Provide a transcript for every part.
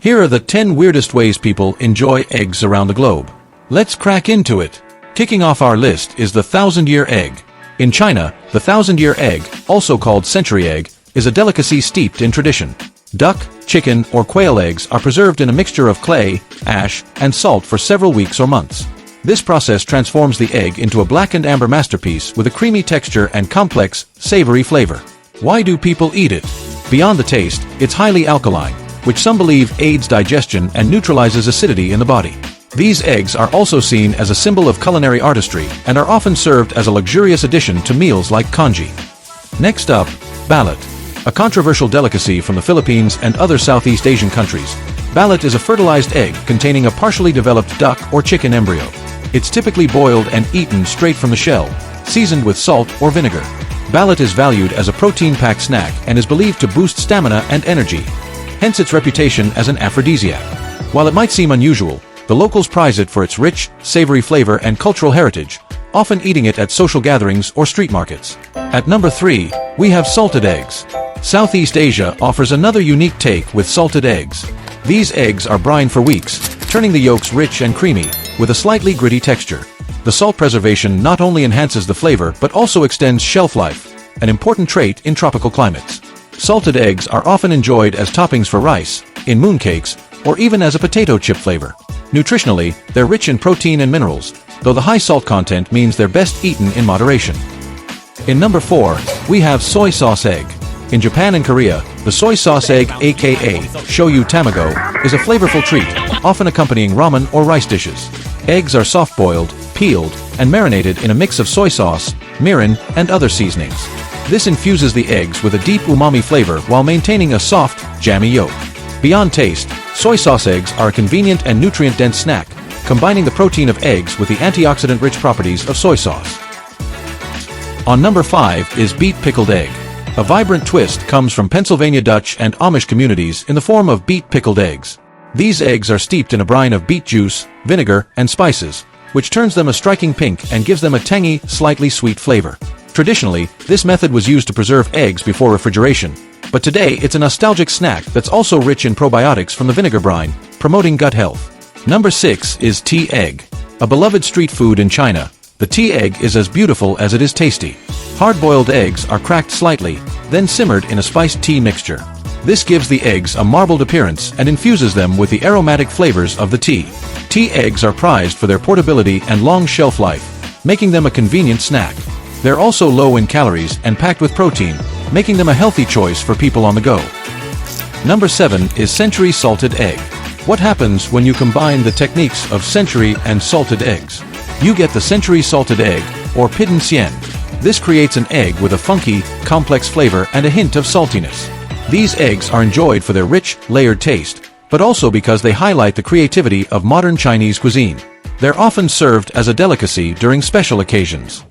Here are the 10 weirdest ways people enjoy eggs around the globe. Let's crack into it. Kicking off our list is the 1,000-year egg. In China, the 1,000-year egg, also called century egg, is a delicacy steeped in tradition. Duck, chicken, or quail eggs are preserved in a mixture of clay, ash, and salt for several weeks or months. This process transforms the egg into a black and amber masterpiece with a creamy texture and complex, savory flavor. Why do people eat it? Beyond the taste, it's highly alkaline, which some believe aids digestion and neutralizes acidity in the body. These eggs are also seen as a symbol of culinary artistry and are often served as a luxurious addition to meals like congee. Next up, balut. A controversial delicacy from the Philippines and other Southeast Asian countries. Balut is a fertilized egg containing a partially developed duck or chicken embryo. It's typically boiled and eaten straight from the shell, seasoned with salt or vinegar. Balut is valued as a protein-packed snack and is believed to boost stamina and energy, hence its reputation as an aphrodisiac. While it might seem unusual, the locals prize it for its rich, savory flavor and cultural heritage, often eating it at social gatherings or street markets. At number 3, we have salted eggs. Southeast Asia offers another unique take with salted eggs. These eggs are brined for weeks, turning the yolks rich and creamy, with a slightly gritty texture. The salt preservation not only enhances the flavor but also extends shelf life, an important trait in tropical climates. Salted eggs are often enjoyed as toppings for rice, in mooncakes, or even as a potato chip flavor. Nutritionally, they're rich in protein and minerals, though the high salt content means they're best eaten in moderation. In number 4, we have soy sauce egg. In Japan and Korea, the soy sauce egg, aka shoyu tamago, is a flavorful treat, often accompanying ramen or rice dishes. Eggs are soft-boiled, peeled, and marinated in a mix of soy sauce, mirin, and other seasonings. This infuses the eggs with a deep umami flavor while maintaining a soft, jammy yolk. Beyond taste, soy sauce eggs are a convenient and nutrient-dense snack, combining the protein of eggs with the antioxidant-rich properties of soy sauce. On number 5 is Beet Pickled Egg. A vibrant twist comes from Pennsylvania Dutch and Amish communities in the form of beet pickled eggs. These eggs are steeped in a brine of beet juice, vinegar, and spices, which turns them a striking pink and gives them a tangy, slightly sweet flavor. Traditionally, this method was used to preserve eggs before refrigeration, but today it's a nostalgic snack that's also rich in probiotics from the vinegar brine, promoting gut health. Number 6 is tea egg. A beloved street food in China, the tea egg is as beautiful as it is tasty. Hard-boiled eggs are cracked slightly, then simmered in a spiced tea mixture. This gives the eggs a marbled appearance and infuses them with the aromatic flavors of the tea. Tea eggs are prized for their portability and long shelf life, making them a convenient snack. They're also low in calories and packed with protein, making them a healthy choice for people on the go. Number 7 is century salted egg. What happens when you combine the techniques of century and salted eggs? You get the century salted egg, or pidon sien. This creates an egg with a funky, complex flavor and a hint of saltiness. These eggs are enjoyed for their rich, layered taste, but also because they highlight the creativity of modern Chinese cuisine. They're often served as a delicacy during special occasions.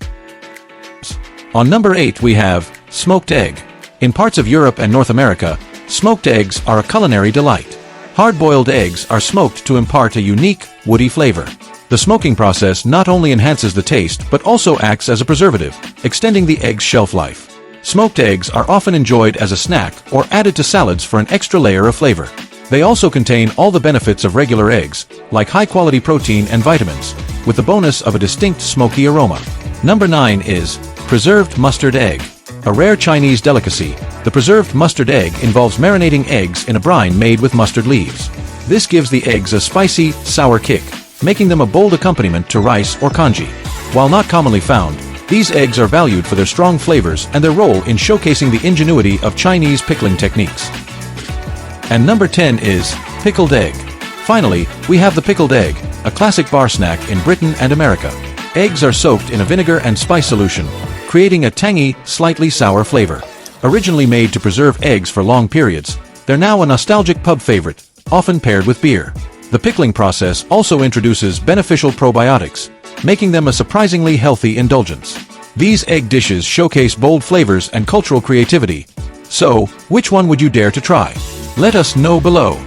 On number 8 we have smoked egg. In parts of Europe and North America, smoked eggs are a culinary delight. Hard-boiled eggs are smoked to impart a unique, woody flavor. The smoking process not only enhances the taste but also acts as a preservative, extending the egg's shelf life. Smoked eggs are often enjoyed as a snack or added to salads for an extra layer of flavor. They also contain all the benefits of regular eggs, like high-quality protein and vitamins, with the bonus of a distinct smoky aroma. Number 9 is preserved mustard egg. A rare Chinese delicacy, the preserved mustard egg involves marinating eggs in a brine made with mustard leaves. This gives the eggs a spicy, sour kick, making them a bold accompaniment to rice or congee. While not commonly found, these eggs are valued for their strong flavors and their role in showcasing the ingenuity of Chinese pickling techniques. And number 10 is pickled egg. Finally, we have the pickled egg, a classic bar snack in Britain and America. Eggs are soaked in a vinegar and spice solution, creating a tangy, slightly sour flavor. Originally made to preserve eggs for long periods, they're now a nostalgic pub favorite, often paired with beer. The pickling process also introduces beneficial probiotics, making them a surprisingly healthy indulgence. These egg dishes showcase bold flavors and cultural creativity. So, which one would you dare to try? Let us know below.